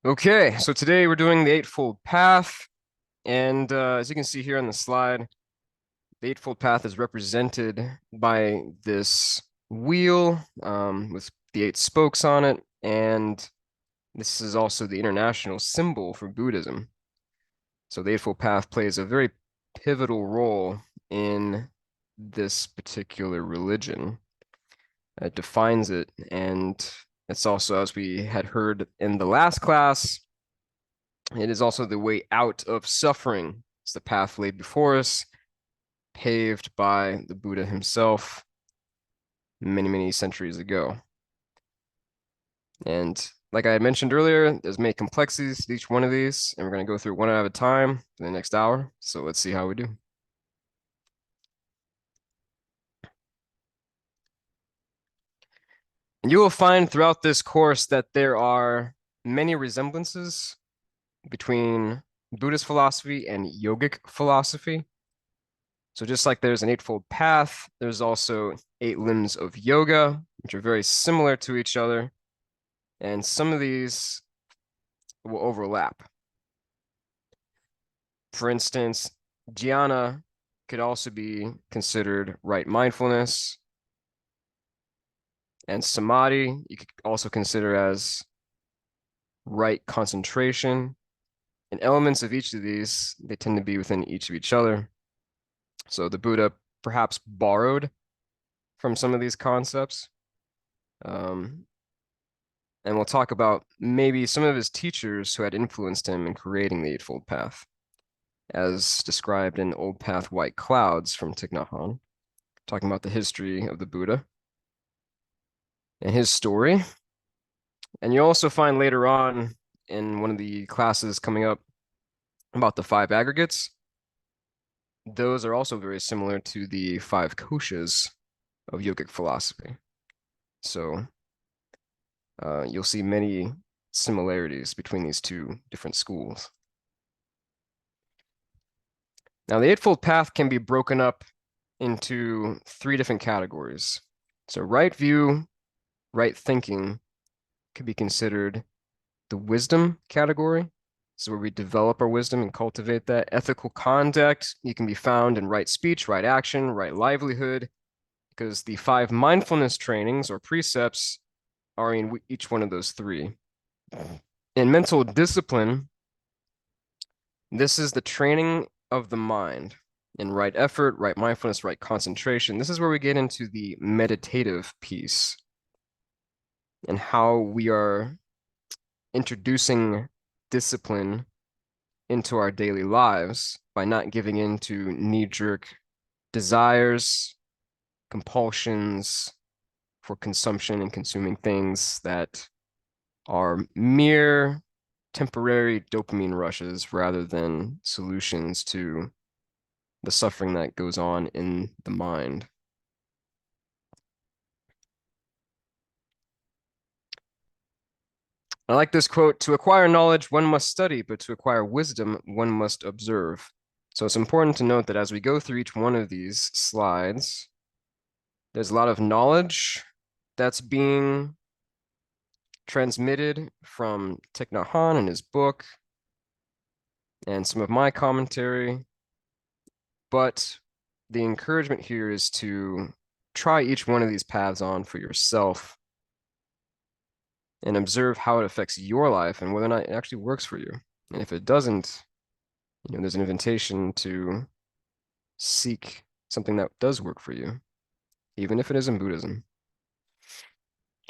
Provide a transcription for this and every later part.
Okay, so today we're doing the Eightfold Path, and as you can see here on the slide, the Eightfold Path is represented by this wheel with the 8 spokes on it, and this is also the international symbol for Buddhism. So the Eightfold Path plays a very pivotal role in this particular religion. It defines it, and it's also, as we had heard in the last class, it is also the way out of suffering. It's the path laid before us, paved by the Buddha himself many, many centuries ago. And like I had mentioned earlier, there's many complexities to each one of these, and we're going to go through one at a time for the next hour. So let's see how we do. And you will find throughout this course that there are many resemblances between Buddhist philosophy and yogic philosophy. So just like there's an eightfold path, there's also 8 limbs of yoga, which are very similar to each other. And some of these will overlap. For instance, dhyana could also be considered right mindfulness. And samadhi, you could also consider as right concentration. And elements of each of these, they tend to be within each of each other. So the Buddha perhaps borrowed from some of these concepts. And we'll talk about maybe some of his teachers who had influenced him in creating the Eightfold Path, as described in Old Path White Clouds from Thich Nhat Hanh, talking about the history of the Buddha and his story. And you'll also find later on in one of the classes coming up about the 5 aggregates. Those are also very similar to the 5 koshas of yogic philosophy. So you'll see many similarities between these 2 different schools. Now, the Eightfold Path can be broken up into 3 different categories. So right view, right thinking could be considered the wisdom category. So where we develop our wisdom and cultivate that. Ethical conduct, you can be found in right speech, right action, right livelihood, because the 5 mindfulness trainings or precepts are in each one of those 3. In mental discipline, this is the training of the mind in right effort, right mindfulness, right concentration. This is where we get into the meditative piece and how we are introducing discipline into our daily lives by not giving in to knee-jerk desires, compulsions for consumption and consuming things that are mere temporary dopamine rushes rather than solutions to the suffering that goes on in the mind. I like this quote: "To acquire knowledge, one must study, but to acquire wisdom, one must observe." So it's important to note that as we go through each one of these slides, there's a lot of knowledge that's being transmitted from Thich Nhat Hanh in his book and some of my commentary. But the encouragement here is to try each one of these paths on for yourself and observe how it affects your life and whether or not it actually works for you. And if it doesn't, there's an invitation to seek something that does work for you, even if it isn't Buddhism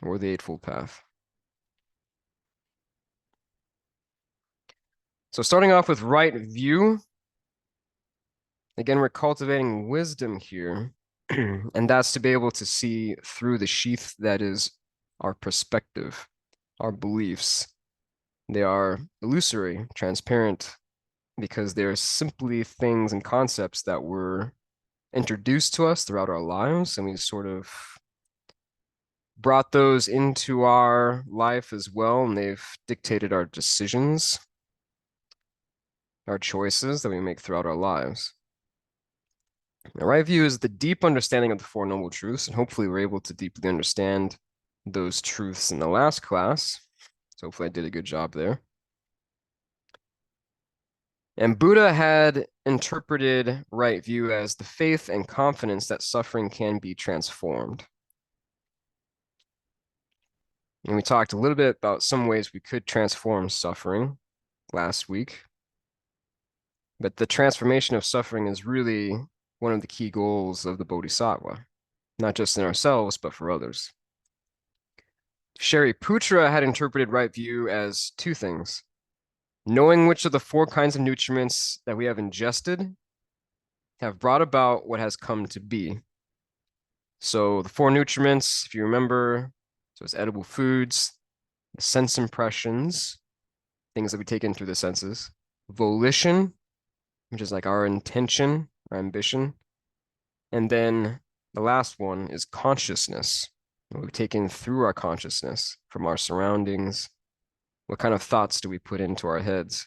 or the Eightfold Path. So starting off with right view, again, we're cultivating wisdom here, and that's to be able to see through the sheath that is our perspective, our beliefs. They are illusory, transparent, because they're simply things and concepts that were introduced to us throughout our lives, and we sort of brought those into our life as well, and they've dictated our decisions, our choices that we make throughout our lives. The right view is the deep understanding of the Four Noble Truths, and hopefully we're able to deeply understand those truths in the last class. So hopefully I did a good job there. And Buddha had interpreted right view as the faith and confidence that suffering can be transformed. And we talked a little bit about some ways we could transform suffering last week. But the transformation of suffering is really one of the key goals of the Bodhisattva, not just in ourselves, but for others. Shariputra had interpreted right view as two things: knowing which of the four kinds of nutriments that we have ingested have brought about what has come to be. So the four nutriments, if you remember, so it's edible foods, sense impressions, things that we take in through the senses, volition, which is like our intention, our ambition, and then the last one is consciousness, what we take in through our consciousness from our surroundings. What kind of thoughts do we put into our heads?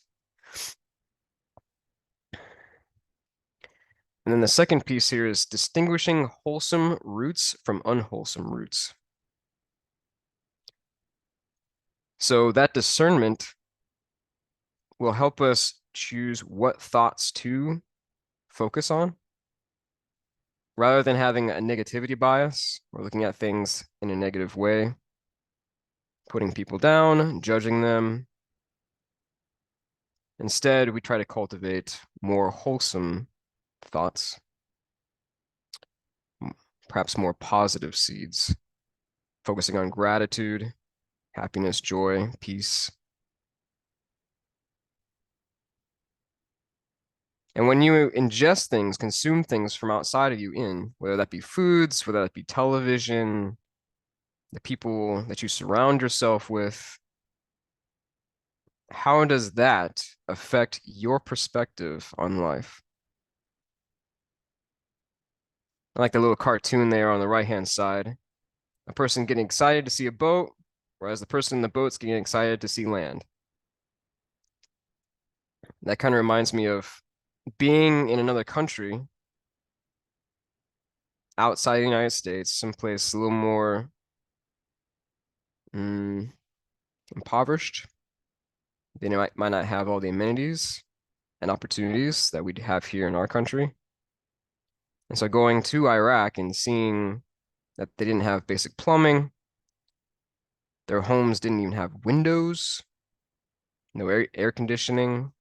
And then the second piece here is distinguishing wholesome roots from unwholesome roots. So that discernment will help us choose what thoughts to focus on. Rather than having a negativity bias or looking at things in a negative way, putting people down, judging them. Instead, we try to cultivate more wholesome thoughts, perhaps more positive seeds, focusing on gratitude, happiness, joy, peace. And when you ingest things, consume things from outside of you whether that be foods, whether that be television, the people that you surround yourself with, how does that affect your perspective on life? I like the little cartoon there on the right-hand side. A person getting excited to see a boat, whereas the person in the boat's getting excited to see land. That kind of reminds me of being in another country outside the United States, someplace a little more impoverished. They might not have all the amenities and opportunities that we'd have here in our country. And so going to Iraq and seeing that they didn't have basic plumbing, their homes didn't even have windows, no air conditioning.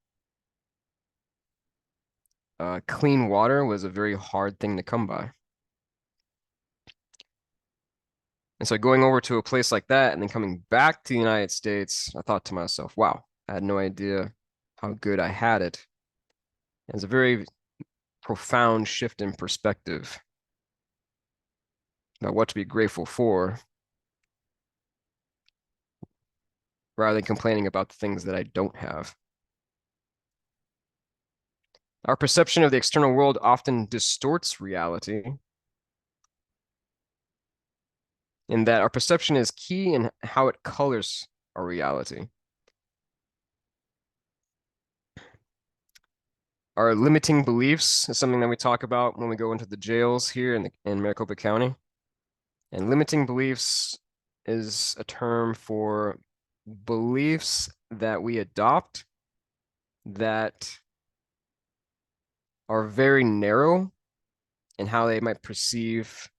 Clean water was a very hard thing to come by. And so going over to a place like that and then coming back to the United States, I thought to myself, wow, I had no idea how good I had it. And it's a very profound shift in perspective about what to be grateful for, rather than complaining about the things that I don't have. Our perception of the external world often distorts reality, in that our perception is key in how it colors our reality. Our limiting beliefs is something that we talk about when we go into the jails here in Maricopa County. And limiting beliefs is a term for beliefs that we adopt that are very narrow in how they might perceive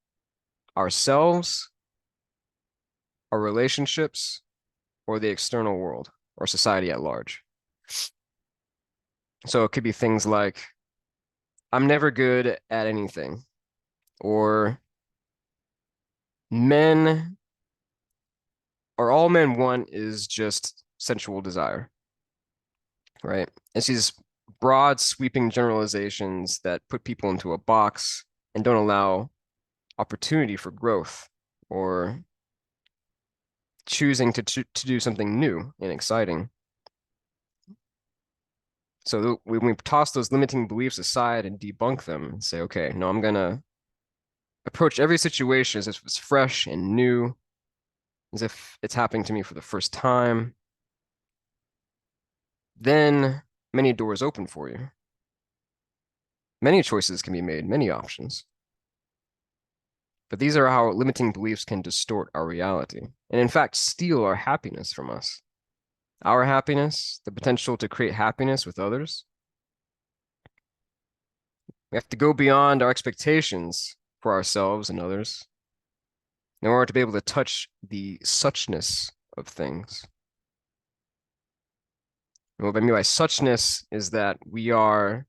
ourselves, our relationships, or the external world, or society at large. So it could be things like, I'm never good at anything, or men, or all men want is just sensual desire, right? It's these broad, sweeping generalizations that put people into a box and don't allow opportunity for growth or choosing to do something new and exciting. So when we toss those limiting beliefs aside and debunk them and say, okay, no, I'm gonna approach every situation as if it's fresh and new, as if it's happening to me for the first time, then many doors open for you. Many choices can be made, many options. But these are how limiting beliefs can distort our reality and, in fact, steal our happiness from us. Our happiness, the potential to create happiness with others, We have to go beyond our expectations for ourselves and others in order to be able to touch the suchness of things. And what I mean by suchness is that we are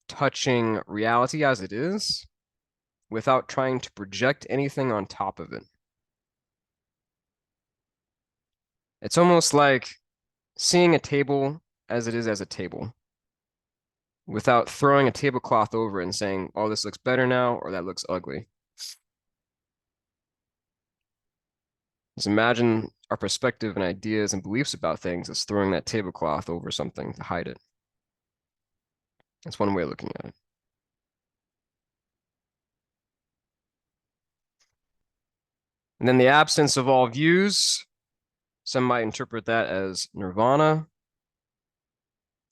touching reality as it is without trying to project anything on top of it. It's almost like seeing a table as it is as a table without throwing a tablecloth over it and saying, oh, this looks better now, or that looks ugly. Just imagine our perspective and ideas and beliefs about things as throwing that tablecloth over something to hide it. That's one way of looking at it. And then the absence of all views, some might interpret that as nirvana,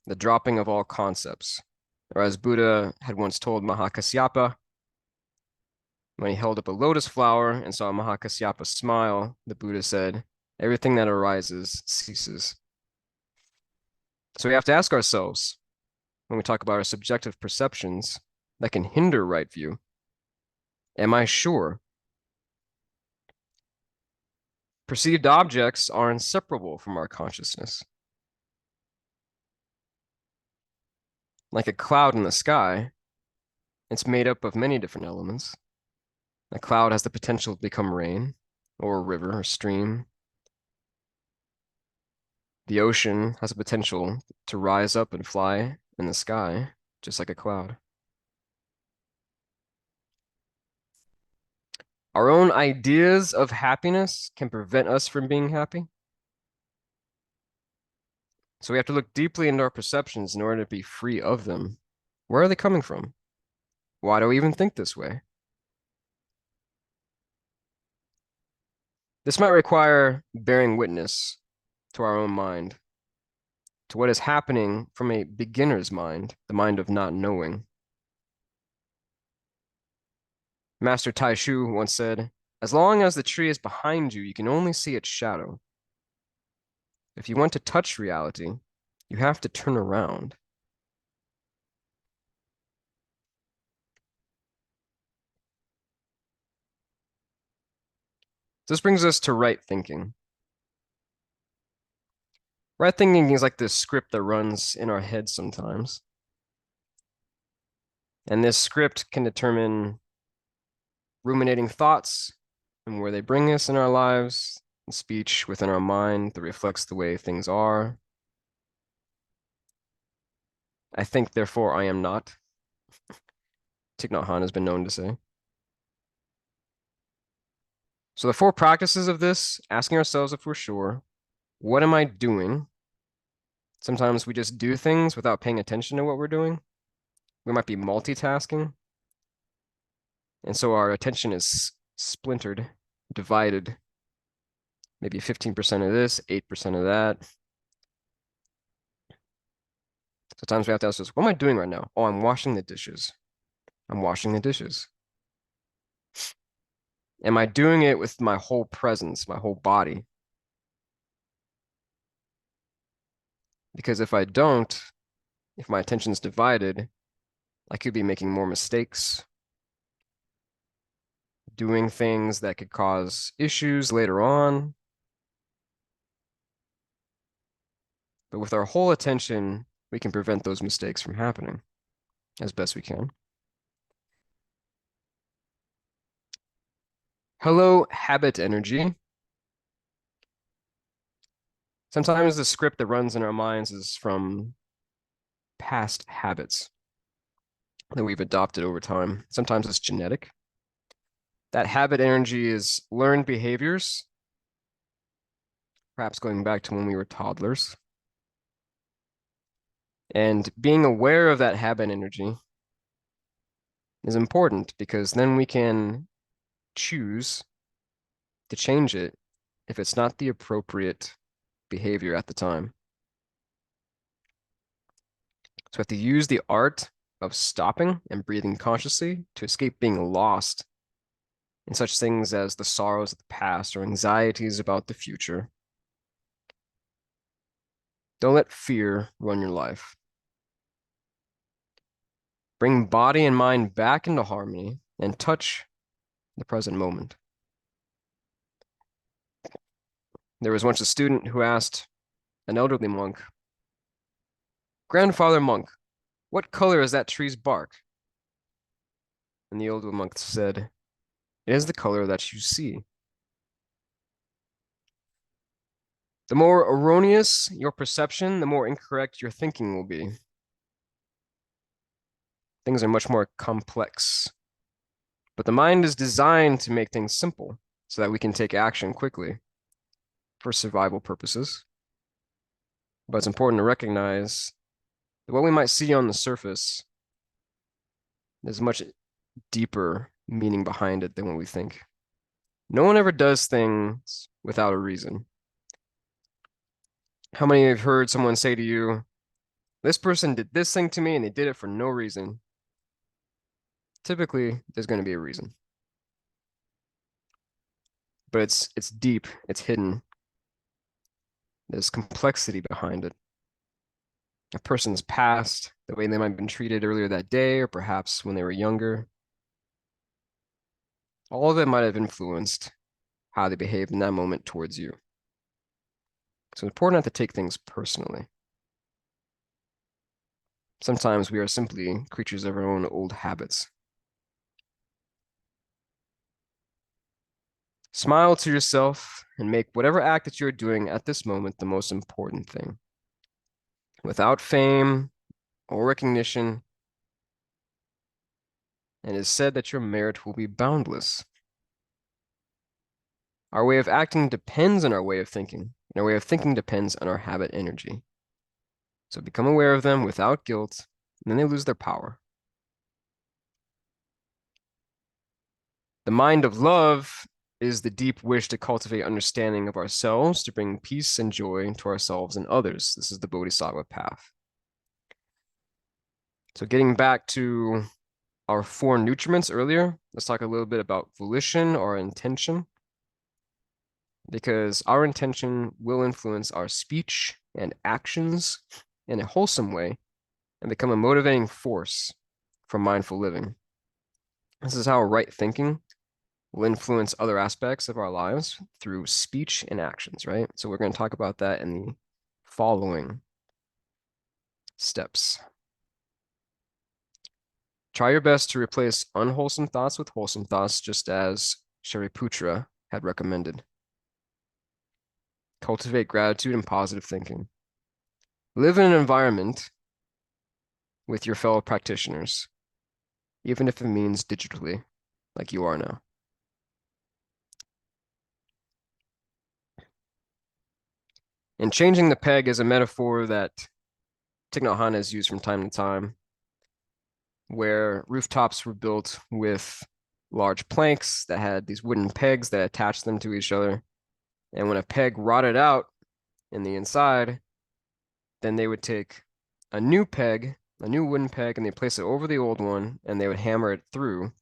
the dropping of all concepts. Or as Buddha had once told Mahakasyapa, when he held up a lotus flower and saw Mahakasyapa smile, the Buddha said, everything that arises ceases. So we have to ask ourselves, when we talk about our subjective perceptions that can hinder right view, am I sure? Perceived objects are inseparable from our consciousness. Like a cloud in the sky, it's made up of many different elements. A cloud has the potential to become rain, or a river or stream. The ocean has the potential to rise up and fly in the sky, just like a cloud. Our own ideas of happiness can prevent us from being happy. So we have to look deeply into our perceptions in order to be free of them. Where are they coming from? Why do we even think this way? This might require bearing witness to our own mind, to what is happening from a beginner's mind, the mind of not knowing. Master Tai Shu once said, as long as the tree is behind you, you can only see its shadow. If you want to touch reality, you have to turn around. This brings us to right thinking. Right thinking is like this script that runs in our heads sometimes. And this script can determine ruminating thoughts and where they bring us in our lives, and speech within our mind that reflects the way things are. I think, therefore I am not. Thich Nhat Hanh has been known to say. So the four practices of this, asking ourselves if we're sure, what am I doing? Sometimes we just do things without paying attention to what we're doing. We might be multitasking. And so our attention is splintered, divided. Maybe 15% of this, 8% of that. Sometimes we have to ask ourselves, what am I doing right now? Oh, I'm washing the dishes. I'm washing the dishes. Am I doing it with my whole presence, my whole body? Because if I don't, if my attention's divided, I could be making more mistakes, doing things that could cause issues later on. But with our whole attention, we can prevent those mistakes from happening as best we can. Hello, habit energy. Sometimes the script that runs in our minds is from past habits that we've adopted over time. Sometimes it's genetic. That habit energy is learned behaviors, perhaps going back to when we were toddlers. And being aware of that habit energy is important because then we can choose to change it if it's not the appropriate behavior at the time. So we have to use the art of stopping and breathing consciously to escape being lost in such things as the sorrows of the past or anxieties about the future. Don't let fear run your life. Bring body and mind back into harmony and touch the present moment. There was once a student who asked an elderly monk, "Grandfather monk, what color is that tree's bark?" And the older monk said, "It is the color that you see." The more erroneous your perception, the more incorrect your thinking will be. Things are much more complex. But the mind is designed to make things simple so that we can take action quickly for survival purposes. But it's important to recognize that what we might see on the surface, there's much deeper meaning behind it than what we think. No one ever does things without a reason. How many have heard someone say to you, "This person did this thing to me and they did it for no reason"? Typically, there's going to be a reason. But it's deep, it's hidden. There's complexity behind it. A person's past, the way they might have been treated earlier that day, or perhaps when they were younger. All of it might have influenced how they behaved in that moment towards you. So it's important not to take things personally. Sometimes we are simply creatures of our own old habits. Smile to yourself and make whatever act that you're doing at this moment the most important thing. Without fame or recognition, and it is said that your merit will be boundless. Our way of acting depends on our way of thinking, and our way of thinking depends on our habit energy. So become aware of them without guilt, and then they lose their power. The mind of love is the deep wish to cultivate understanding of ourselves, to bring peace and joy to ourselves and others. This is the Bodhisattva path. So getting back to our four nutriments earlier, let's talk a little bit about volition or intention, because our intention will influence our speech and actions in a wholesome way and become a motivating force for mindful living. This is how right thinking will influence other aspects of our lives through speech and actions, right? So we're going to talk about that in the following steps. Try your best to replace unwholesome thoughts with wholesome thoughts, just as Shariputra had recommended. Cultivate gratitude and positive thinking. Live in an environment with your fellow practitioners, even if it means digitally, like you are now. And changing the peg is a metaphor that Thich Nhat Hanh has used from time to time, where rooftops were built with large planks that had these wooden pegs that attached them to each other. And when a peg rotted out in the inside, then they would take a new peg, a new wooden peg, and they place it over the old one, and they would hammer it through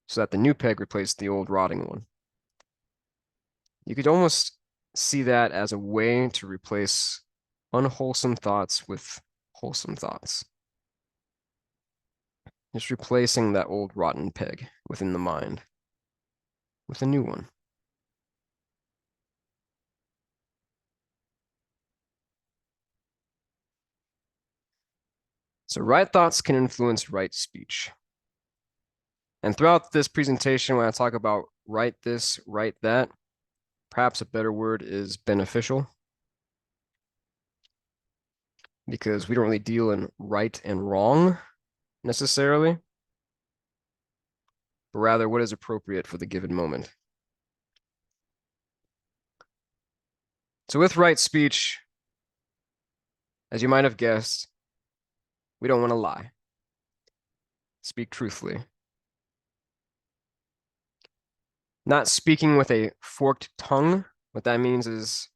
so that the new peg replaced the old rotting one. You could almost see that as a way to replace unwholesome thoughts with wholesome thoughts. Just replacing that old rotten peg within the mind with a new one. So right thoughts can influence right speech. And throughout this presentation, when I talk about right this, right that, perhaps a better word is beneficial, because we don't really deal in right and wrong necessarily, but rather what is appropriate for the given moment. So with right speech, as you might have guessed, we don't want to lie. Speak truthfully. Not speaking with a forked tongue. What that means is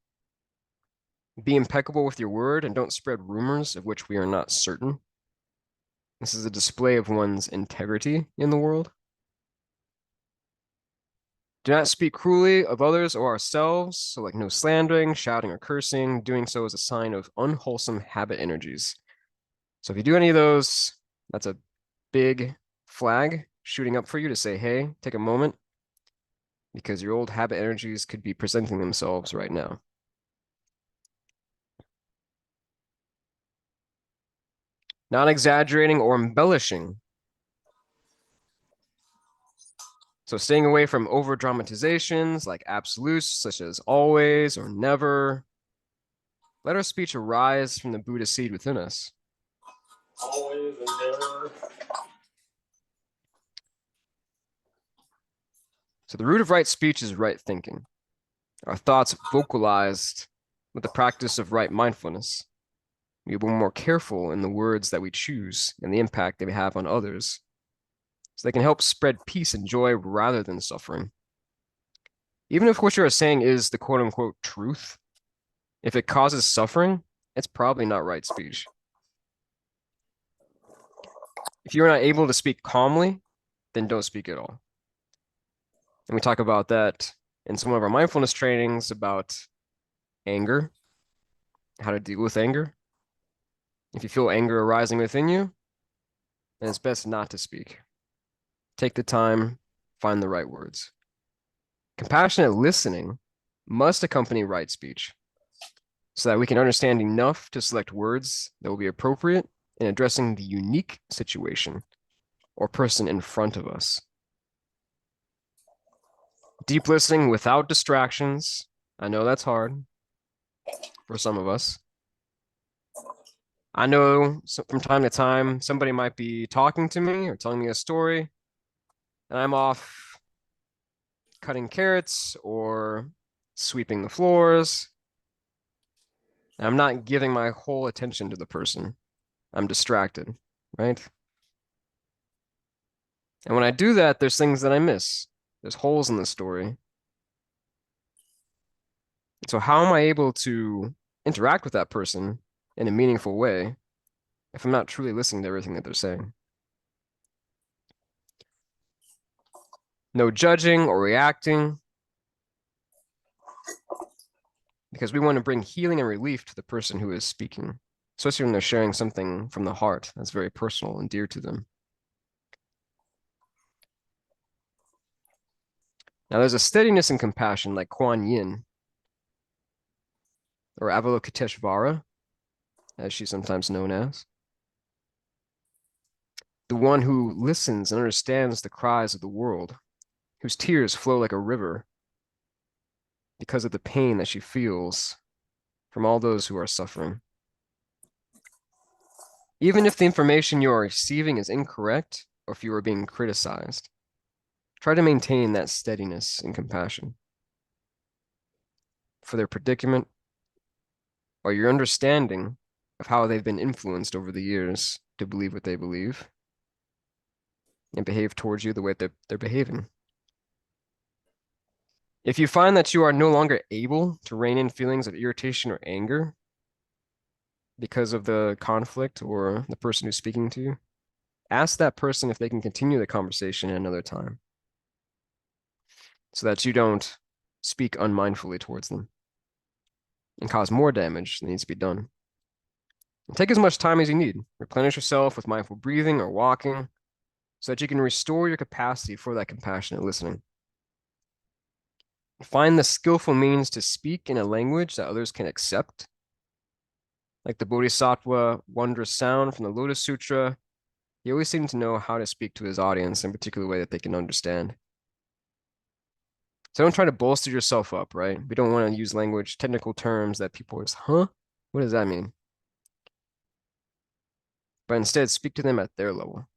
be impeccable with your word and don't spread rumors of which we are not certain. This is a display of one's integrity in the world. Do not speak cruelly of others or ourselves, so like no slandering, shouting, or cursing. Doing so is a sign of unwholesome habit energies. So if you do any of those, that's a big flag shooting up for you to say, hey, take a moment, because your old habit energies could be presenting themselves right now. Not exaggerating or embellishing. So staying away from over dramatizations like absolutes such as always or never. Let our speech arise from the Buddha seed within us. Always and never. So the root of right speech is right thinking. Our thoughts vocalized with the practice of right mindfulness. We will be more careful in the words that we choose and the impact they have on others, so they can help spread peace and joy rather than suffering. Even if what you're saying is the quote unquote truth, if it causes suffering, it's probably not right speech. If you're not able to speak calmly, then don't speak at all. And we talk about that in some of our mindfulness trainings about anger, how to deal with anger. If you feel anger arising within you, then it's best not to speak. Take the time, find the right words. Compassionate listening must accompany right speech so that we can understand enough to select words that will be appropriate in addressing the unique situation or person in front of us. Deep listening without distractions. I know that's hard for some of us. I know from time to time somebody might be talking to me or telling me a story, and I'm off cutting carrots or sweeping the floors. And I'm not giving my whole attention to the person. I'm distracted, right? And when I do that, there's things that I miss. There's holes in the story. So how am I able to interact with that person in a meaningful way if I'm not truly listening to everything that they're saying? No judging or reacting, because we want to bring healing and relief to the person who is speaking, especially when they're sharing something from the heart that's very personal and dear to them. Now, there's a steadiness and compassion like Kuan Yin or Avalokiteshvara, as she's sometimes known as. The one who listens and understands the cries of the world, whose tears flow like a river because of the pain that she feels from all those who are suffering. Even if the information you are receiving is incorrect or if you are being criticized, try to maintain that steadiness and compassion for their predicament or your understanding of how they've been influenced over the years to believe what they believe and behave towards you the way that they're behaving. If you find that you are no longer able to rein in feelings of irritation or anger because of the conflict or the person who's speaking to you, ask that person if they can continue the conversation at another time so that you don't speak unmindfully towards them and cause more damage than needs to be done. And take as much time as you need. Replenish yourself with mindful breathing or walking so that you can restore your capacity for that compassionate listening. Find the skillful means to speak in a language that others can accept. Like the Bodhisattva Wondrous Sound from the Lotus Sutra, he always seemed to know how to speak to his audience in a particular way that they can understand. So don't try to bolster yourself up, right? We don't want to use language, technical terms that people are just, huh? What does that mean? But instead, speak to them at their level.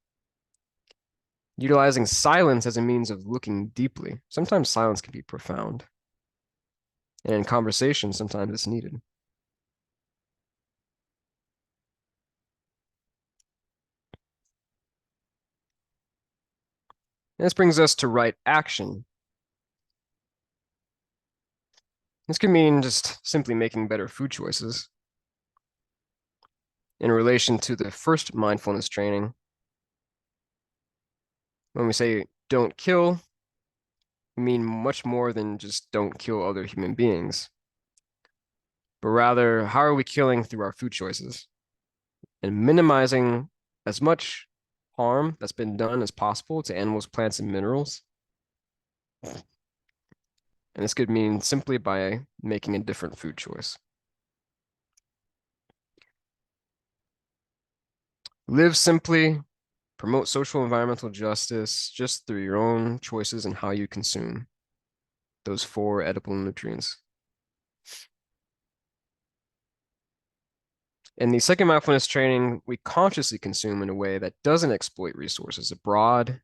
Utilizing silence as a means of looking deeply. Sometimes silence can be profound. And in conversation, sometimes it's needed. And this brings us to right action. This can mean just simply making better food choices. In relation to the first mindfulness training, when we say don't kill, we mean much more than just don't kill other human beings, but rather, how are we killing through our food choices and minimizing as much harm that's been done as possible to animals, plants, and minerals. And this could mean simply by making a different food choice. Live simply, promote social environmental justice just through your own choices and how you consume those four edible nutrients. In the second mindfulness training, we consciously consume in a way that doesn't exploit resources abroad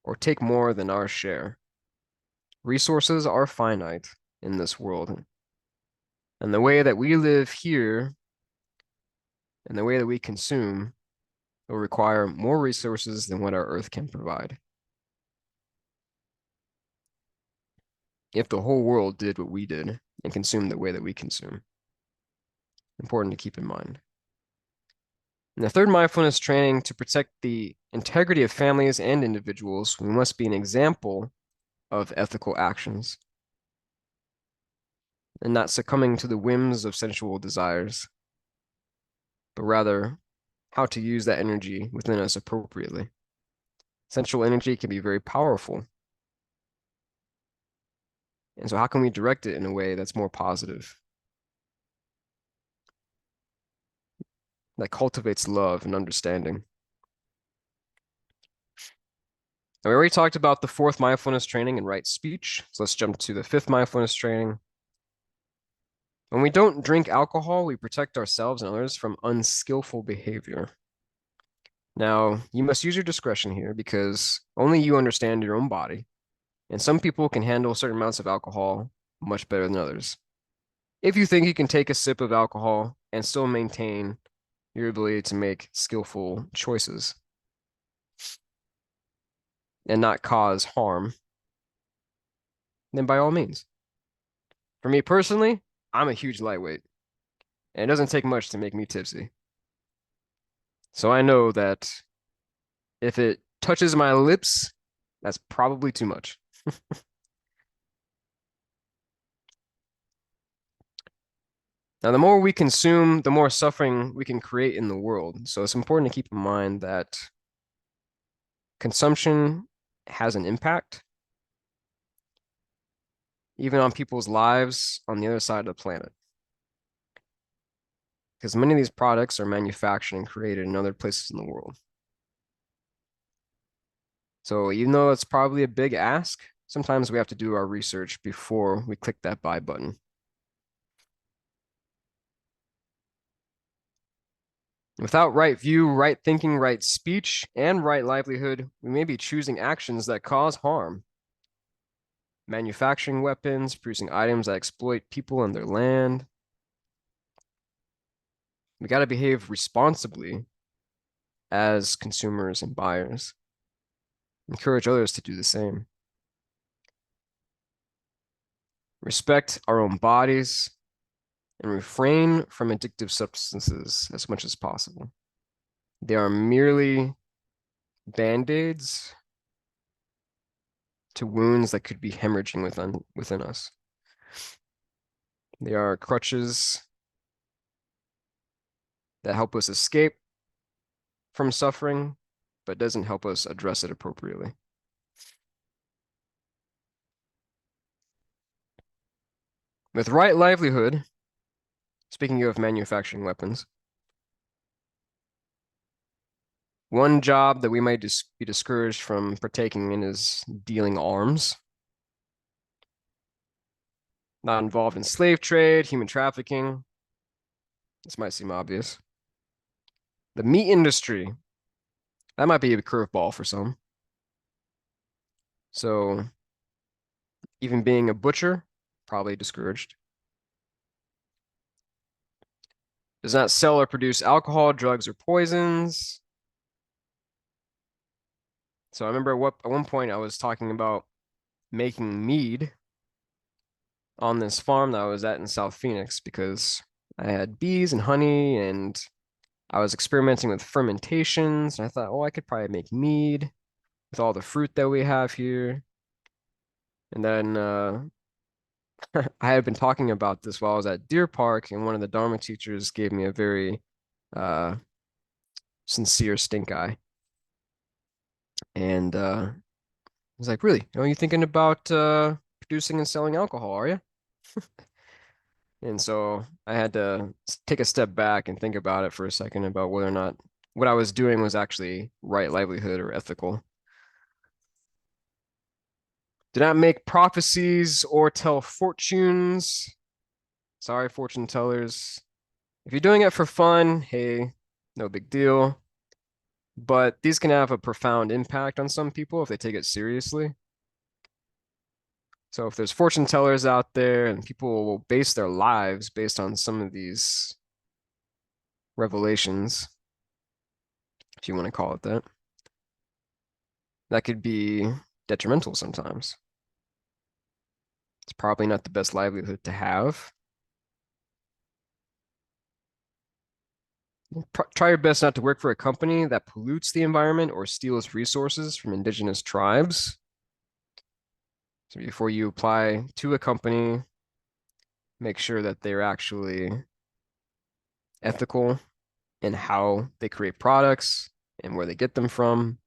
or take more than our share. Resources are finite in this world, and the way that we live here and the way that we consume will require more resources than what our earth can provide. If the whole world did what we did and consumed the way that we consume, important to keep in mind. In the third mindfulness training, to protect the integrity of families and individuals, we must be an example of ethical actions and not succumbing to the whims of sensual desires, but rather how to use that energy within us appropriately. Sensual energy can be very powerful. And so how can we direct it in a way that's more positive, that cultivates love and understanding? Now, we already talked about the fourth mindfulness training and right speech. So let's jump to the fifth mindfulness training. When we don't drink alcohol, we protect ourselves and others from unskillful behavior. Now, you must use your discretion here because only you understand your own body, and some people can handle certain amounts of alcohol much better than others. If you think you can take a sip of alcohol and still maintain your ability to make skillful choices and not cause harm, then by all means. For me personally, I'm a huge lightweight, and it doesn't take much to make me tipsy. So I know that if it touches my lips, that's probably too much. Now, the more we consume, the more suffering we can create in the world. So it's important to keep in mind that consumption has an impact, even on people's lives on the other side of the planet. Because many of these products are manufactured and created in other places in the world. So even though it's probably a big ask, sometimes we have to do our research before we click that buy button. Without right view, right thinking, right speech, and right livelihood, we may be choosing actions that cause harm. Manufacturing weapons, producing items that exploit people and their land. We got to behave responsibly as consumers and buyers. Encourage others to do the same. Respect our own bodies and refrain from addictive substances as much as possible. They are merely band-aids to wounds that could be hemorrhaging within us. They are crutches that help us escape from suffering, but doesn't help us address it appropriately. With right livelihood, speaking of manufacturing weapons, one job that we might be discouraged from partaking in is dealing arms. Not involved in slave trade, human trafficking. This might seem obvious. The meat industry, that might be a curveball for some. So even being a butcher, probably discouraged. Does not sell or produce alcohol, drugs, or poisons. So I remember at one point I was talking about making mead on this farm that I was at in South Phoenix because I had bees and honey and I was experimenting with fermentations. And I thought, oh, I could probably make mead with all the fruit that we have here. And then I had been talking about this while I was at Deer Park, and one of the Dharma teachers gave me a very uh, sincere stink eye. And he's like, really? You thinking about producing and selling alcohol, are you? And so I had to take a step back and think about it for a second about whether or not what I was doing was actually right livelihood or ethical. Do not make prophecies or tell fortunes. Sorry, fortune tellers. If you're doing it for fun, hey, no big deal. But these can have a profound impact on some people if they take it seriously. So if there's fortune tellers out there and people will base their lives based on some of these revelations, if you want to call it that, that could be detrimental sometimes. It's probably not the best livelihood to have. Try your best not to work for a company that pollutes the environment or steals resources from indigenous tribes. So before you apply to a company, make sure that they're actually ethical in how they create products and where they get them from.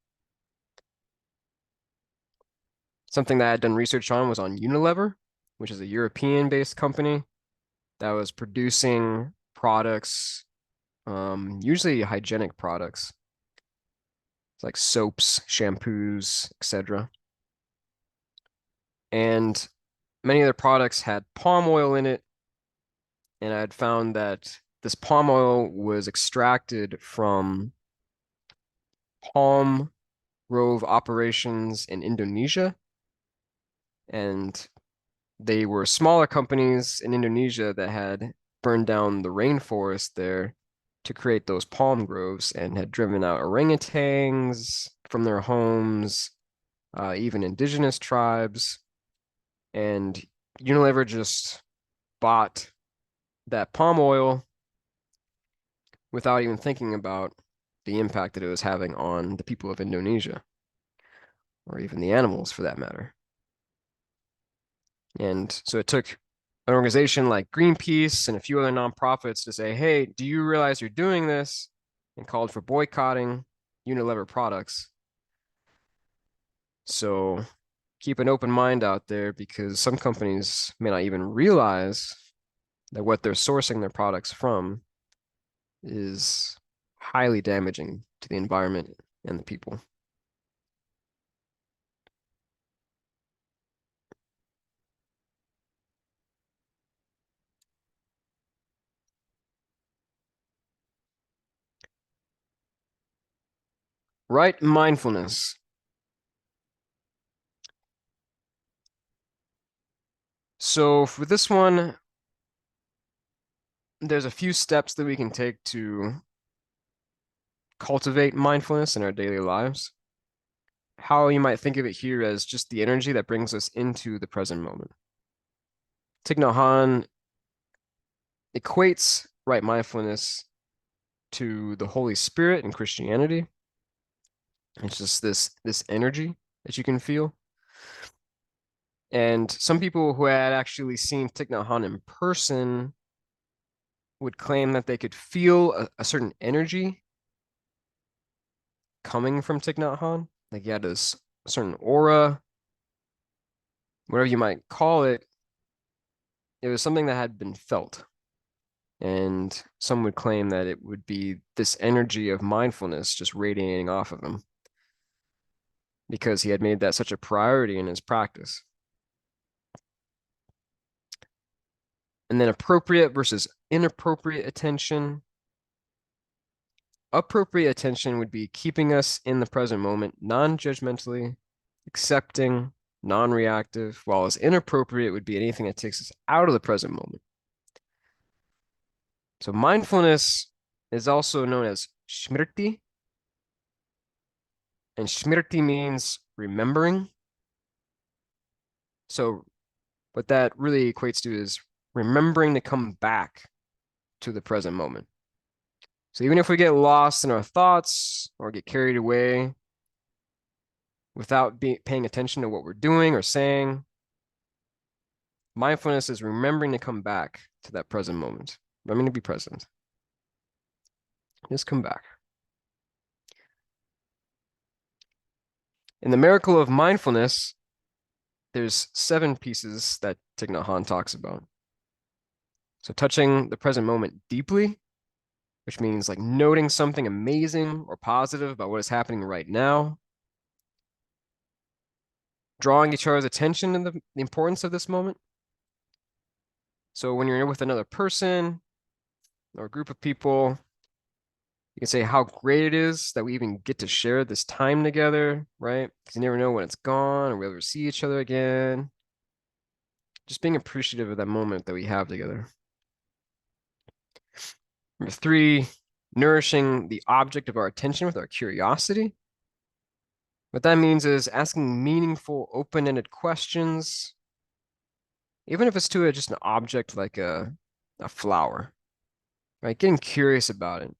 Something that I had done research on was on Unilever, which is a European-based company that was producing products, usually hygienic products. It's like soaps, shampoos, etc. And many of their products had palm oil in it, and I had found that this palm oil was extracted from palm grove operations in Indonesia, and they were smaller companies in Indonesia that had burned down the rainforest there to create those palm groves and had driven out orangutans from their homes, even indigenous tribes. And Unilever just bought that palm oil without even thinking about the impact that it was having on the people of Indonesia, or even the animals for that matter. And so it took an organization like Greenpeace and a few other nonprofits to say, hey, do you realize you're doing this? And called for boycotting Unilever products. So keep an open mind out there because some companies may not even realize that what they're sourcing their products from is highly damaging to the environment and the people. Right mindfulness. So for this one, there's a few steps that we can take to cultivate mindfulness in our daily lives. How you might think of it here as just the energy that brings us into the present moment. Thich Nhat Hanh equates right mindfulness to the Holy Spirit in Christianity. It's just this energy that you can feel. And some people who had actually seen Thich Nhat Hanh in person would claim that they could feel a certain energy coming from Thich Nhat Hanh. Like he had this certain aura, whatever you might call it. It was something that had been felt. And some would claim that it would be this energy of mindfulness just radiating off of him because he had made that such a priority in his practice. And then appropriate versus inappropriate attention. Appropriate attention would be keeping us in the present moment, non-judgmentally, accepting, non-reactive, while as inappropriate would be anything that takes us out of the present moment. So mindfulness is also known as smriti, and smriti means remembering. So what that really equates to is remembering to come back to the present moment. So even if we get lost in our thoughts or get carried away without paying attention to what we're doing or saying, mindfulness is remembering to come back to that present moment. Remembering to be present. Just come back. In the miracle of mindfulness, there's 7 pieces that Thich Nhat Hanh talks about. So touching the present moment deeply, which means like noting something amazing or positive about what is happening right now, drawing each other's attention to the importance of this moment. So when you're with another person or a group of people, you can say how great it is that we even get to share this time together, right? Because you never know when it's gone or we'll ever see each other again. Just being appreciative of that moment that we have together. Number 3, nourishing the object of our attention with our curiosity. What that means is asking meaningful, open-ended questions, even if it's to just an object like a flower, right? Getting curious about it.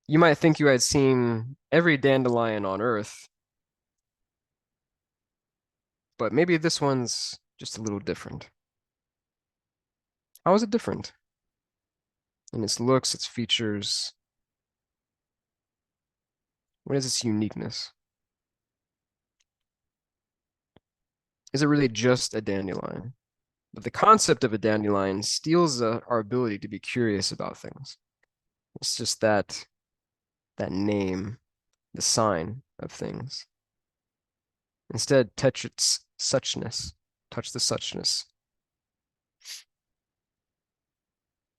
You might think you had seen every dandelion on Earth, but maybe this one's just a little different. How is it different? In its looks, its features, what is its uniqueness? Is it really just a dandelion? But the concept of a dandelion steals our ability to be curious about things. It's just that name, the sign of things. Instead, touch its suchness. Touch the suchness.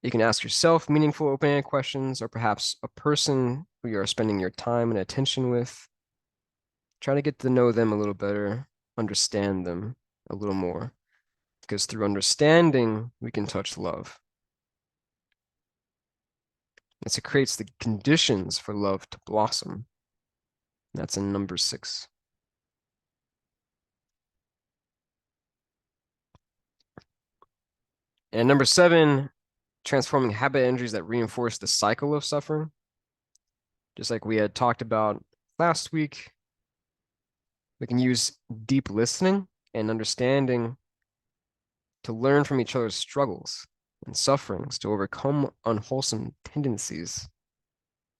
You can ask yourself meaningful, open-ended questions, or perhaps a person who you are spending your time and attention with. Try to get to know them a little better, understand them a little more, because through understanding, we can touch love. It creates the conditions for love to blossom. That's in number 6. And number 7, transforming habit energies that reinforce the cycle of suffering. Just like we had talked about last week, we can use deep listening and understanding to learn from each other's struggles and sufferings to overcome unwholesome tendencies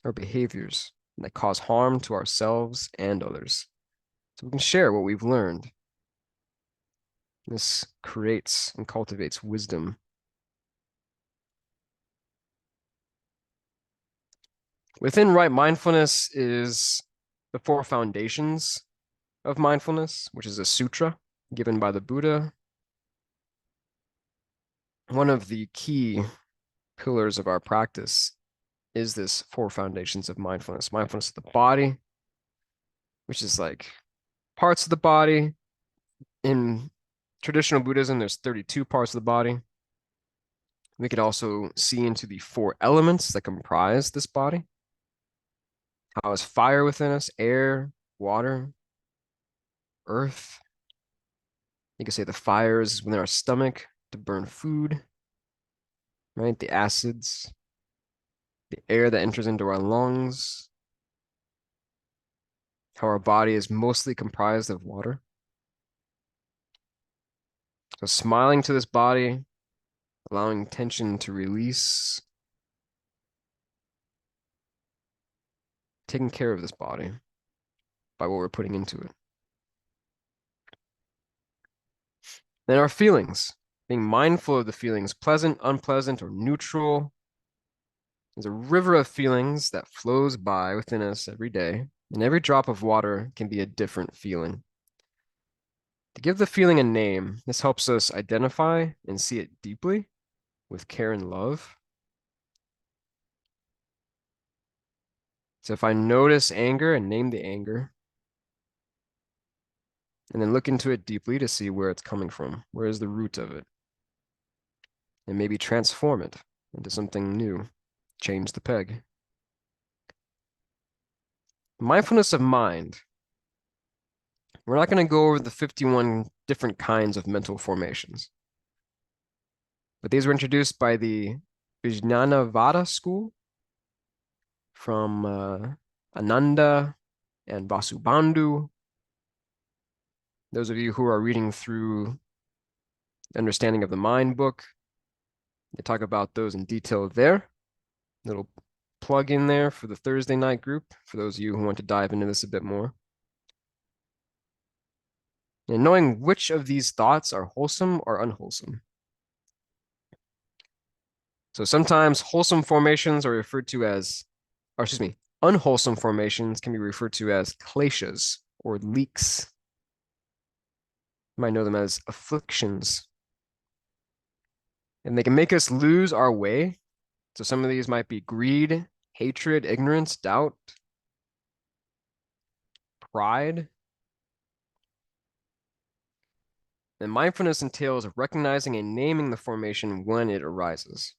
or behaviors that cause harm to ourselves and others. So we can share what we've learned. This creates and cultivates wisdom. Within right mindfulness is the 4 foundations of mindfulness, which is a sutra given by the Buddha. One of the key pillars of our practice is this 4 foundations of mindfulness. Mindfulness of the body, which is like parts of the body. In traditional Buddhism, there's 32 parts of the body. We could also see into the 4 elements that comprise this body. How is fire within us? Air, water, earth. You could say the fire is within our stomach to burn food, right? The acids, the air that enters into our lungs. How our body is mostly comprised of water. So smiling to this body, allowing tension to release, taking care of this body by what we're putting into it. Then our feelings, being mindful of the feelings, pleasant, unpleasant, or neutral. There's a river of feelings that flows by within us every day, and every drop of water can be a different feeling. To give the feeling a name, this helps us identify and see it deeply with care and love. So if I notice anger and name the anger, and then look into it deeply to see where it's coming from, where is the root of it, and maybe transform it into something new, change the peg. Mindfulness of mind. We're not going to go over the 51 different kinds of mental formations, but these were introduced by the Vijnanavada school from Ananda and Vasubandhu. Those of you who are reading through the Understanding of the Mind book, they talk about those in detail there. Little plug in there for the Thursday night group, for those of you who want to dive into this a bit more. and knowing which of these thoughts are wholesome or unwholesome. So sometimes wholesome formations are referred to as, or excuse me, unwholesome formations can be referred to as kleshas or leaks. You might know them as afflictions. And they can make us lose our way. So some of these might be greed, hatred, ignorance, doubt, pride. And mindfulness entails recognizing and naming the formation when it arises.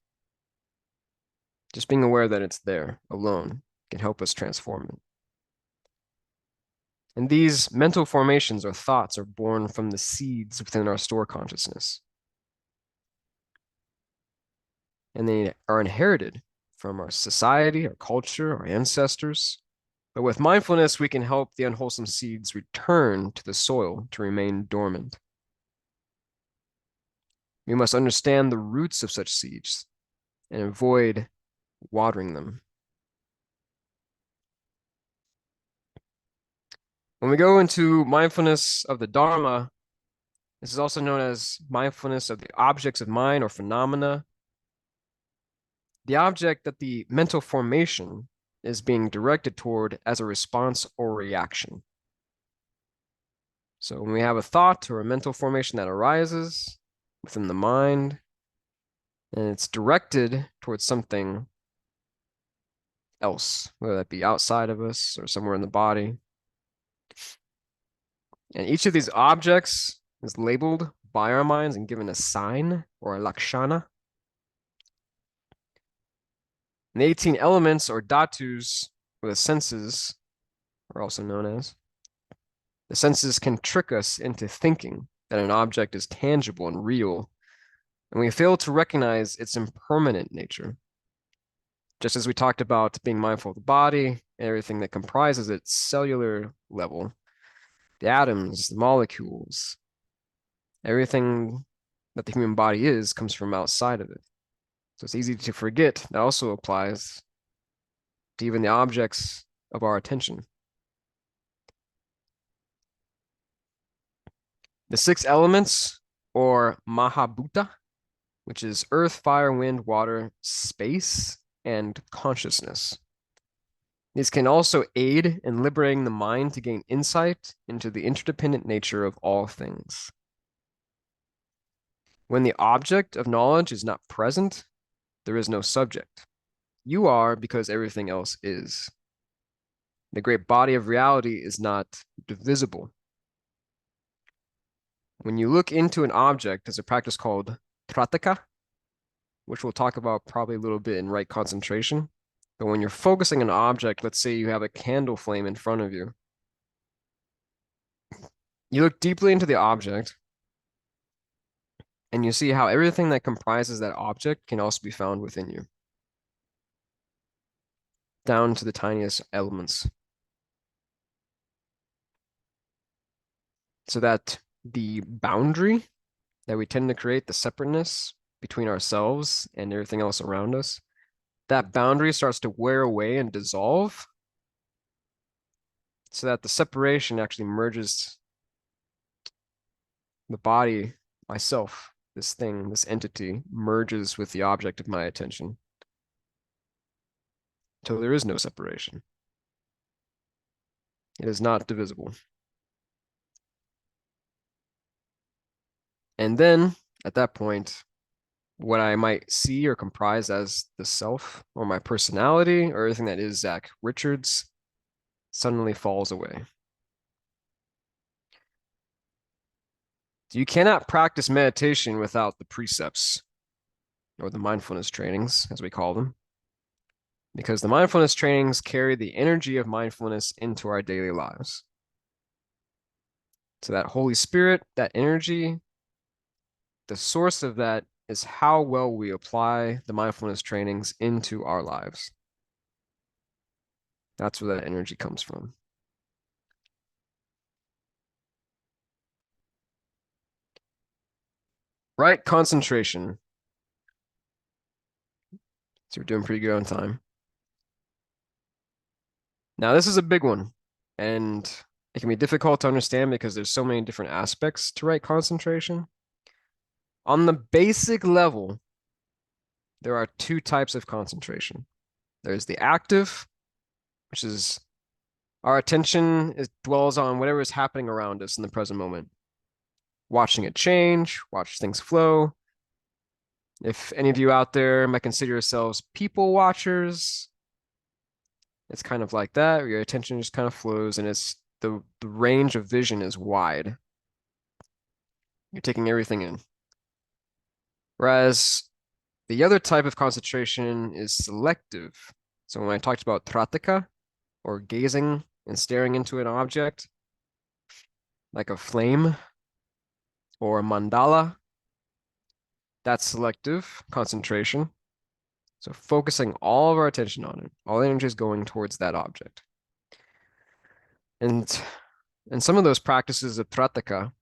Just being aware that it's there alone can help us transform it. And these mental formations or thoughts are born from the seeds within our store consciousness. And they are inherited from our society, our culture, our ancestors. But with mindfulness, we can help the unwholesome seeds return to the soil to remain dormant. We must understand the roots of such seeds and avoid watering them. When we go into mindfulness of the Dharma, this is also known as mindfulness of the objects of mind or phenomena. The object that the mental formation is being directed toward as a response or reaction. So when we have a thought or a mental formation that arises within the mind, and it's directed towards something else, whether that be outside of us or somewhere in the body. And each of these objects is labeled by our minds and given a sign or a lakshana. And the 18 elements or dhatus, or the senses, are also known as. The senses can trick us into thinking that an object is tangible and real, and we fail to recognize its impermanent nature. Just as we talked about being mindful of the body and everything that comprises its cellular level, the atoms, the molecules, everything that the human body is comes from outside of it. So it's easy to forget that also applies to even the objects of our attention. The six elements, or Mahabhuta, which is earth, fire, wind, water, space, and consciousness. These can also aid in liberating the mind to gain insight into the interdependent nature of all things. When the object of knowledge is not present, there is no subject. You are because everything else is. The great body of reality is not divisible. When you look into an object, there's a practice called prataka, which we'll talk about probably a little bit in right concentration. But when you're focusing an object, let's say you have a candle flame in front of you, you look deeply into the object and you see how everything that comprises that object can also be found within you, down to the tiniest elements. So that the boundary that we tend to create, the separateness between ourselves and everything else around us, that boundary starts to wear away and dissolve so that the separation actually merges the body, myself, this thing, this entity merges with the object of my attention. So there is no separation. It is not divisible. And then at that point, what I might see or comprise as the self or my personality or everything that is Zach Richards suddenly falls away. So you cannot practice meditation without the precepts or the mindfulness trainings, as we call them, because the mindfulness trainings carry the energy of mindfulness into our daily lives. So that Holy Spirit, that energy, the source of that is how well we apply the mindfulness trainings into our lives. That's where that energy comes from. Right concentration. So we're doing pretty good on time. Now, this is a big one, and It can be difficult to understand because there's so many different aspects to right concentration. On the basic level, there are two types of concentration. There's the active, which is our attention dwells on whatever is happening around us in the present moment. Watching it change, watch things flow. If any of you out there might consider yourselves people watchers, it's kind of like that. Your attention just kind of flows and it's the range of vision is wide. You're taking everything in. Whereas the other type of concentration is selective. So when I talked about trattika, or gazing and staring into an object, like a flame or a mandala, that's selective concentration. So focusing all of our attention on it, all the energy is going towards that object. And in some of those practices of trattika,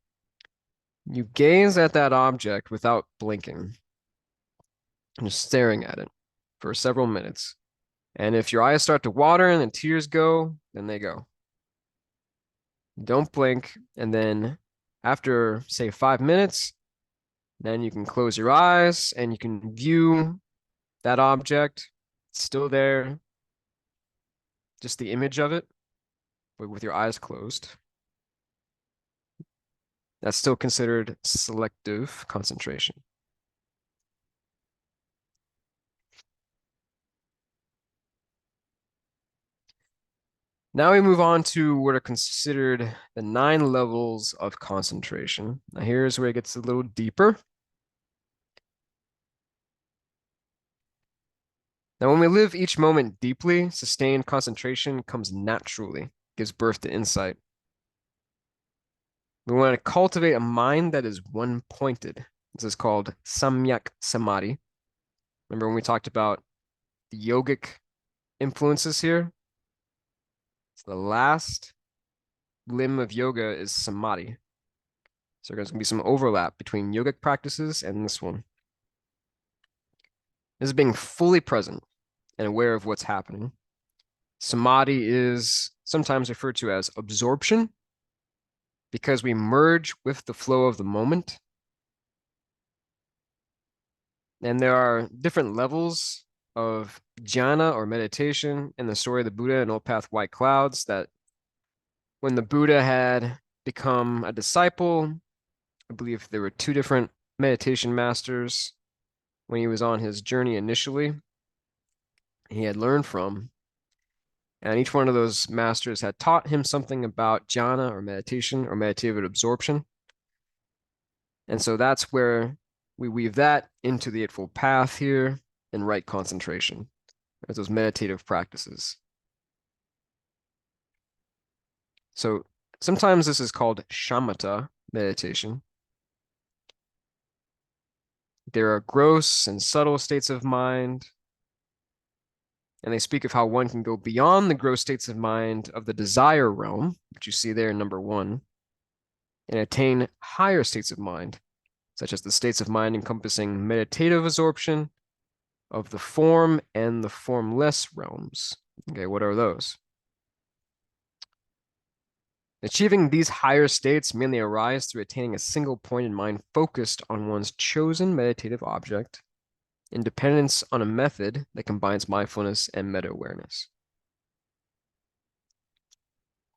you gaze at that object without blinking, just staring at it for several minutes. And if your eyes start to water and the tears go, then they go. Don't blink. And then after, say, 5 minutes, then you can close your eyes and you can view that object. It's still there, just the image of it, but with your eyes closed. That's still considered selective concentration. Now we move on to what are considered the 9 levels of concentration. Now here's where it gets a little deeper. Now when we live each moment deeply, sustained concentration comes naturally, gives birth to insight. We want to cultivate a mind that is one-pointed. This is called samyak samadhi. Remember when we talked about the yogic influences here? So the last limb of yoga is samadhi. So there's going to be some overlap between yogic practices and this one. This is being fully present and aware of what's happening. Samadhi is sometimes referred to as absorption because we merge with the flow of the moment. And there are different levels of jhana or meditation in the story of the Buddha and Old Path White Clouds, that when the Buddha had become a disciple, I believe there were 2 different meditation masters when he was on his journey initially, he had learned from. And each one of those masters had taught him something about jhana or meditation or meditative absorption. And so that's where we weave that into the Eightfold Path here and right concentration, as those meditative practices. So sometimes this is called shamatha meditation. There are gross and subtle states of mind, and they speak of how one can go beyond the gross states of mind of the desire realm, which you see there in number 1, and attain higher states of mind, such as the states of mind encompassing meditative absorption of the form and the formless realms. Okay, what are those? Achieving these higher states mainly arise through attaining a single point in mind focused on one's chosen meditative object, in dependence on a method that combines mindfulness and meta-awareness.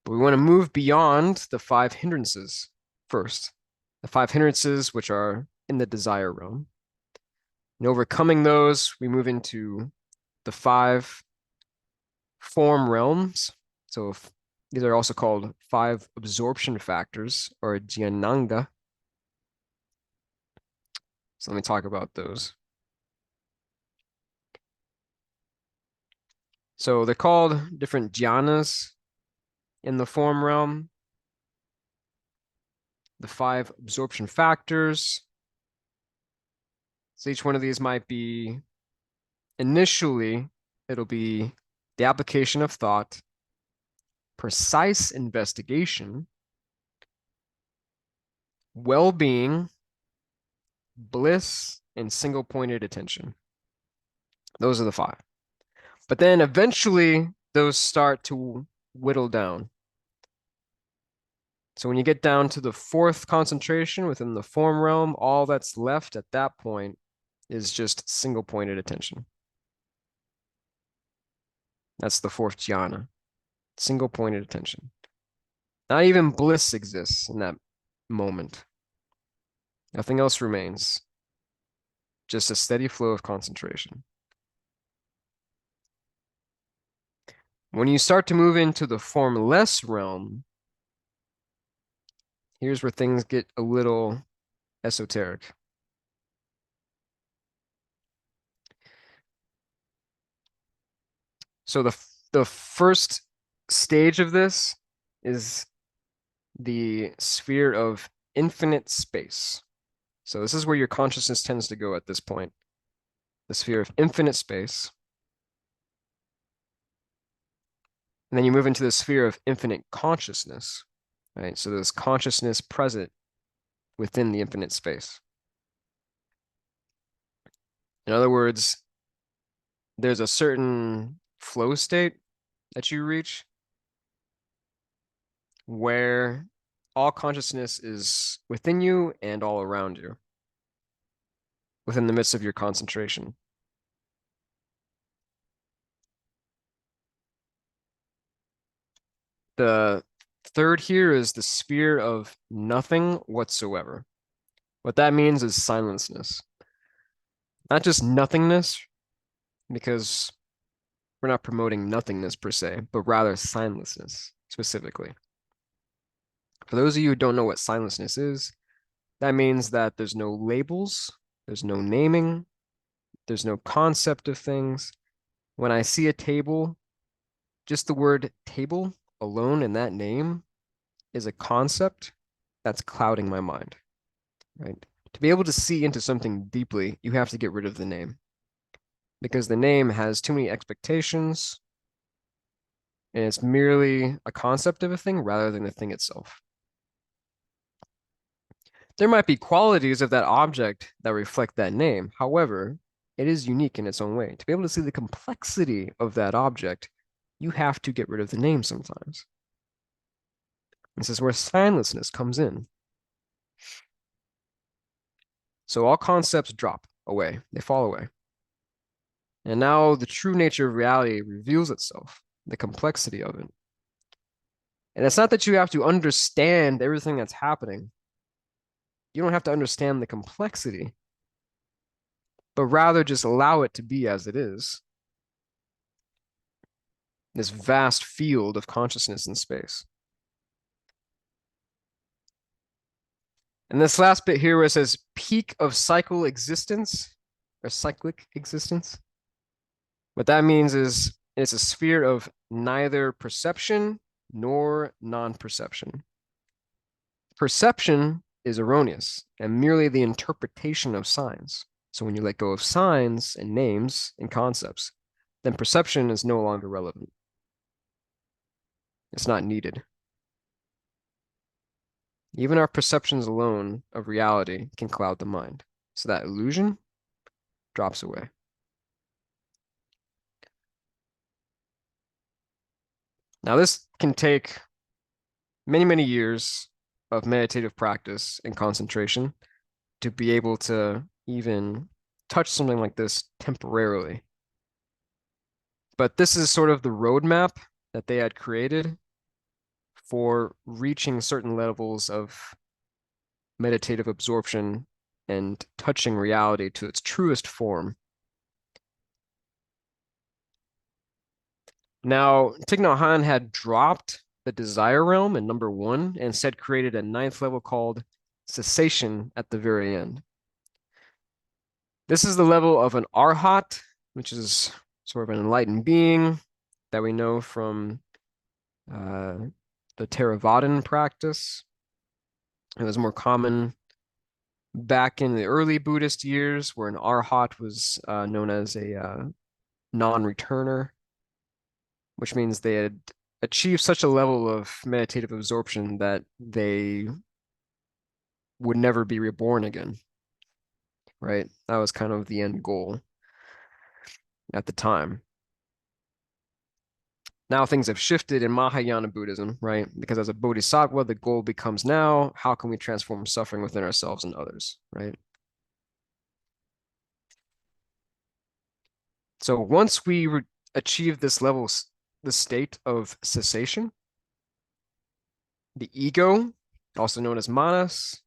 But we want to move beyond the 5 hindrances first. The 5 hindrances, which are in the desire realm. And overcoming those, we move into the 5 form realms. So these are also called 5 absorption factors, or jnanga. So let me talk about those. So they're called different jhanas in the form realm. The 5 absorption factors. So each one of these might be, initially, it'll be the application of thought, precise investigation, well-being, bliss, and single-pointed attention. Those are the 5. But then eventually those start to whittle down. So when you get down to the fourth concentration within the form realm, all that's left at that point is just single pointed attention. That's the fourth jhana, single pointed attention. Not even bliss exists in that moment. Nothing else remains. Just a steady flow of concentration. When you start to move into the formless realm, here's where things get a little esoteric. So the first stage of this is the sphere of infinite space. So this is where your consciousness tends to go at this point. The sphere of infinite space. And then you move into the sphere of infinite consciousness, right? So there's consciousness present within the infinite space. In other words, there's a certain flow state that you reach where all consciousness is within you and all around you, within the midst of your concentration. The third here is the sphere of nothing whatsoever. What that means is silenceness. Not just nothingness, because we're not promoting nothingness per se, but rather silenceness specifically. For those of you who don't know what silenceness is, that means that there's no labels, there's no naming, there's no concept of things. When I see a table, just the word table alone in that name is a concept that's clouding my mind, right? To be able to see into something deeply, you have to get rid of the name because the name has too many expectations and it's merely a concept of a thing rather than the thing itself. There might be qualities of that object that reflect that name. However, it is unique in its own way. To be able to see the complexity of that object, you have to get rid of the name sometimes. This is where signlessness comes in. So all concepts drop away, they fall away. And now the true nature of reality reveals itself, the complexity of it. And it's not that you have to understand everything that's happening. You don't have to understand the complexity, but rather just allow it to be as it is. This vast field of consciousness in space. And this last bit here where it says peak of cycle existence or cyclic existence. What that means is it's a sphere of neither perception nor non-perception. Perception is erroneous and merely the interpretation of signs. So when you let go of signs and names and concepts, then perception is no longer relevant. It's not needed. Even our perceptions alone of reality can cloud the mind. So that illusion drops away. Now, this can take many, many years of meditative practice and concentration to be able to even touch something like this temporarily. But this is sort of the roadmap that they had created for reaching certain levels of meditative absorption and touching reality to its truest form. Now, Thich Nhat Hanh had dropped the desire realm in number 1 and instead created a 9th level called cessation at the very end. This is the level of an arhat, which is sort of an enlightened being that we know from the Theravadan practice. It was more common back in the early Buddhist years, where an arhat was known as a non-returner, which means they had achieved such a level of meditative absorption that they would never be reborn again, right? That was kind of the end goal at the time. Now things have shifted in Mahayana Buddhism, right? Because as a bodhisattva, the goal becomes now, how can we transform suffering within ourselves and others, right? So once we achieve this level, the state of cessation, the ego, also known as manas,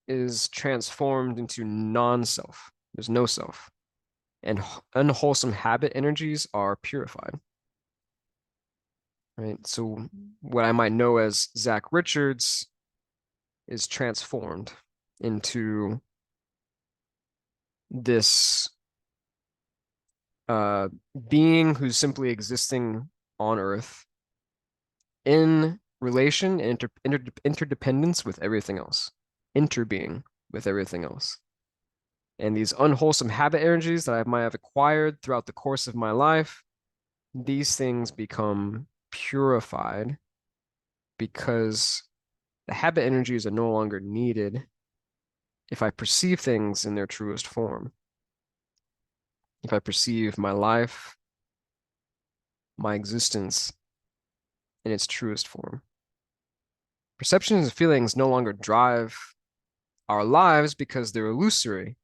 is transformed into non-self. There's no self. And unwholesome habit energies are purified, right? So what I might know as Zach Richards is transformed into this uh, being who's simply existing on Earth in relation and interdependence with everything else, interbeing with everything else. And these unwholesome habit energies that I might have acquired throughout the course of my life, these things become purified because the habit energies are no longer needed if I perceive things in their truest form. If I perceive my life, my existence in its truest form. Perceptions and feelings no longer drive our lives because they're illusory.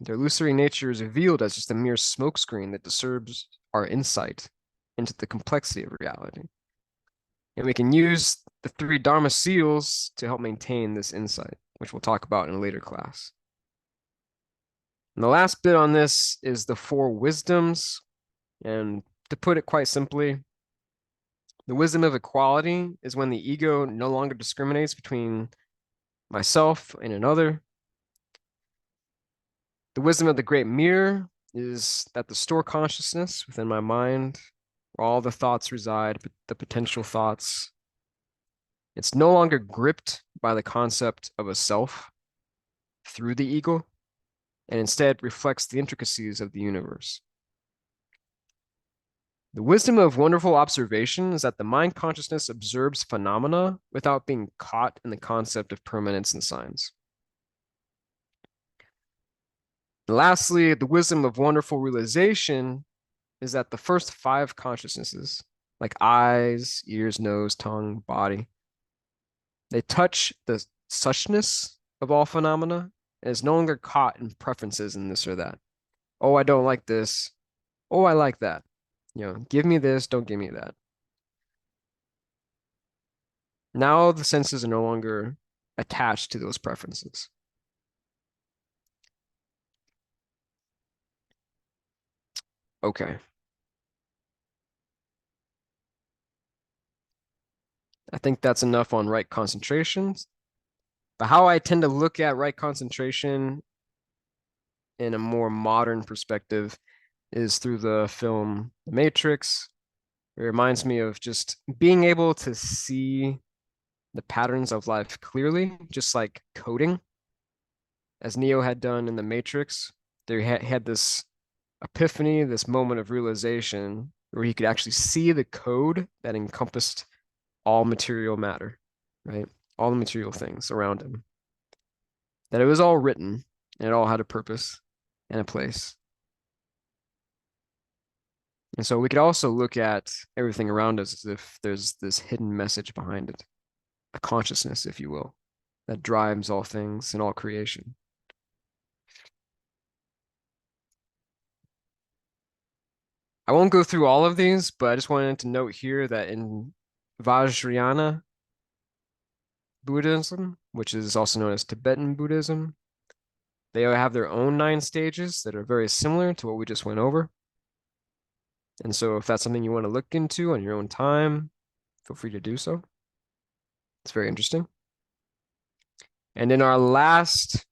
Their illusory nature is revealed as just a mere smokescreen that disturbs our insight into the complexity of reality. And we can use the three Dharma seals to help maintain this insight, which we'll talk about in a later class. And the last bit on this is the four wisdoms. And to put it quite simply, the wisdom of equality is when the ego no longer discriminates between myself and another. The wisdom of the great mirror is that the store consciousness within my mind, where all the thoughts reside, the potential thoughts, it's no longer gripped by the concept of a self through the ego, and instead reflects the intricacies of the universe. The wisdom of wonderful observation is that the mind consciousness observes phenomena without being caught in the concept of permanence and signs. And lastly, the wisdom of wonderful realization is that the first five consciousnesses, like eyes, ears, nose, tongue, body, they touch the suchness of all phenomena and is no longer caught in preferences in this or that. Oh, I don't like this. Oh, I like that. Give me this, don't give me that. Now the senses are no longer attached to those preferences. Okay. I think that's enough on right concentrations. But how I tend to look at right concentration in a more modern perspective is through the film The Matrix. It reminds me of just being able to see the patterns of life clearly, just like coding, as Neo had done in The Matrix. There had this epiphany, this moment of realization where he could actually see the code that encompassed all material matter, right? All the material things around him. That it was all written and it all had a purpose and a place. And so we could also look at everything around us as if there's this hidden message behind it, a consciousness, if you will, that drives all things and all creation. I won't go through all of these, but I just wanted to note here that in Vajrayana Buddhism, which is also known as Tibetan Buddhism, they have their own 9 stages that are very similar to what we just went over. And so if that's something you want to look into on your own time, feel free to do so. It's very interesting. And in our last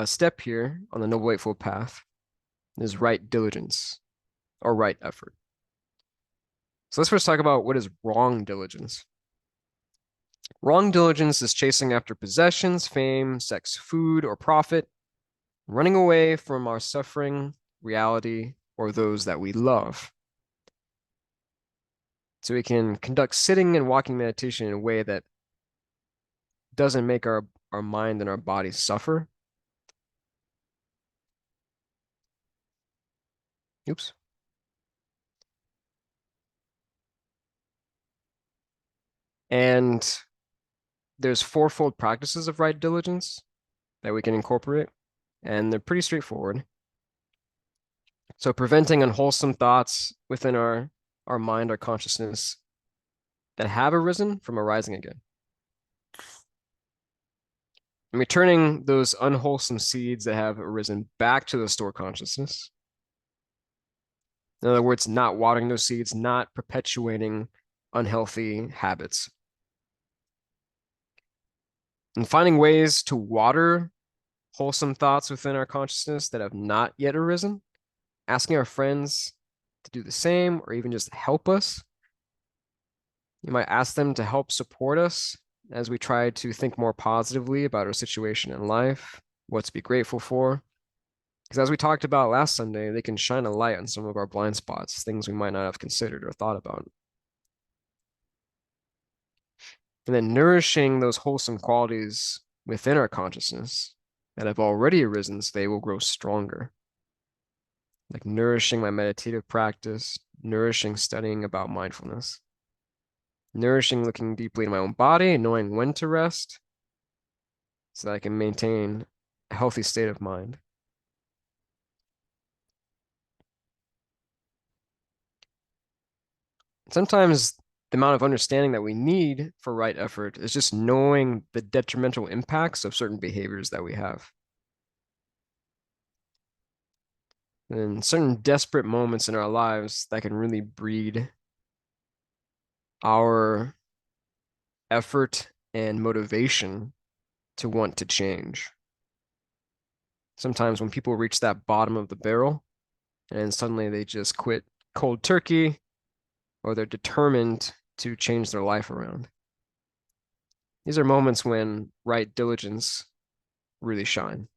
step here on the Noble Eightfold Path is right diligence or right effort. So let's first talk about what is wrong diligence. Wrong diligence is chasing after possessions, fame, sex, food, or profit, running away from our suffering, reality, or those that we love. So we can conduct sitting and walking meditation in a way that doesn't make our mind and our body suffer. Oops. And there's fourfold practices of right diligence that we can incorporate, and they're pretty straightforward. So preventing unwholesome thoughts within our mind, our consciousness that have arisen from arising again. And returning those unwholesome seeds that have arisen back to the store consciousness. In other words, not watering those seeds, not perpetuating unhealthy habits. And finding ways to water wholesome thoughts within our consciousness that have not yet arisen, asking our friends to do the same or even just help us. You might ask them to help support us as we try to think more positively about our situation in life, what to be grateful for. Because as we talked about last Sunday, they can shine a light on some of our blind spots, things we might not have considered or thought about. And then nourishing those wholesome qualities within our consciousness that have already arisen so they will grow stronger. Like nourishing my meditative practice, nourishing studying about mindfulness, nourishing looking deeply in my own body, knowing when to rest so that I can maintain a healthy state of mind. Sometimes the amount of understanding that we need for right effort is just knowing the detrimental impacts of certain behaviors that we have. And certain desperate moments in our lives that can really breed our effort and motivation to want to change. Sometimes when people reach that bottom of the barrel and suddenly they just quit cold turkey or they're determined to change their life around. These are moments when right diligence really shine.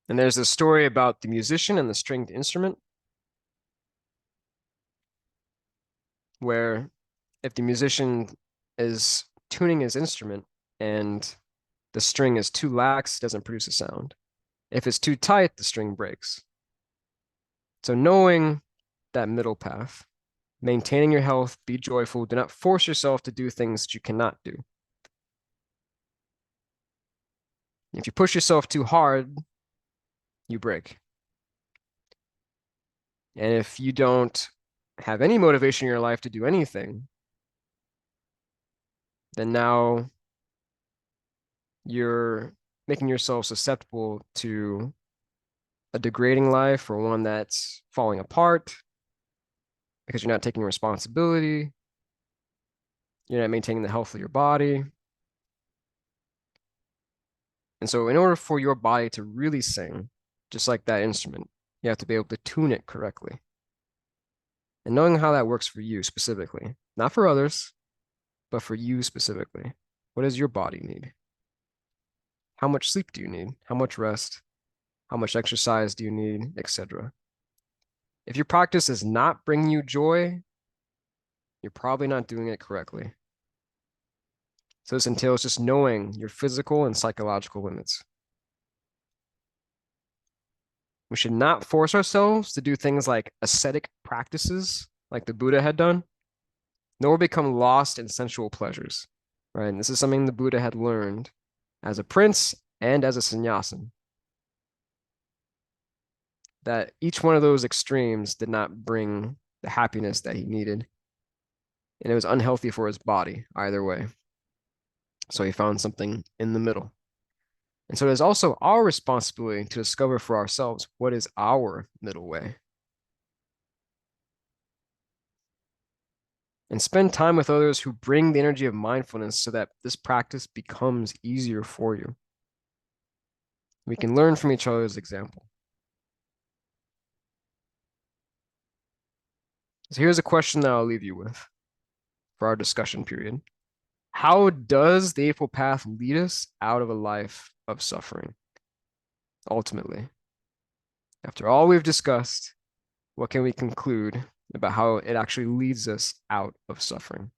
And there's this story about the musician and the stringed instrument, where if the musician is tuning his instrument and the string is too lax, it doesn't produce a sound. If it's too tight, the string breaks. So knowing that middle path, maintaining your health, be joyful, do not force yourself to do things that you cannot do. If you push yourself too hard, you break. And if you don't have any motivation in your life to do anything, then now you're making yourself susceptible to a degrading life or one that's falling apart because you're not taking responsibility. You're not maintaining the health of your body. And so, in order for your body to really sing, just like that instrument, you have to be able to tune it correctly. And knowing how that works for you specifically, not for others, but for you specifically. What does your body need? How much sleep do you need? How much rest? How much exercise do you need, etc. If your practice is not bringing you joy, you're probably not doing it correctly. So this entails just knowing your physical and psychological limits. We should not force ourselves to do things like ascetic practices like the Buddha had done, nor become lost in sensual pleasures, right? And this is something the Buddha had learned as a prince and as a sannyasin, that each one of those extremes did not bring the happiness that he needed. And it was unhealthy for his body either way. So he found something in the middle. And so it is also our responsibility to discover for ourselves what is our middle way. And spend time with others who bring the energy of mindfulness so that this practice becomes easier for you. We can learn from each other's example. So here's a question that I'll leave you with for our discussion period. How does the Eightfold Path lead us out of a life of suffering? Ultimately, after all we've discussed, what can we conclude about how it actually leads us out of suffering?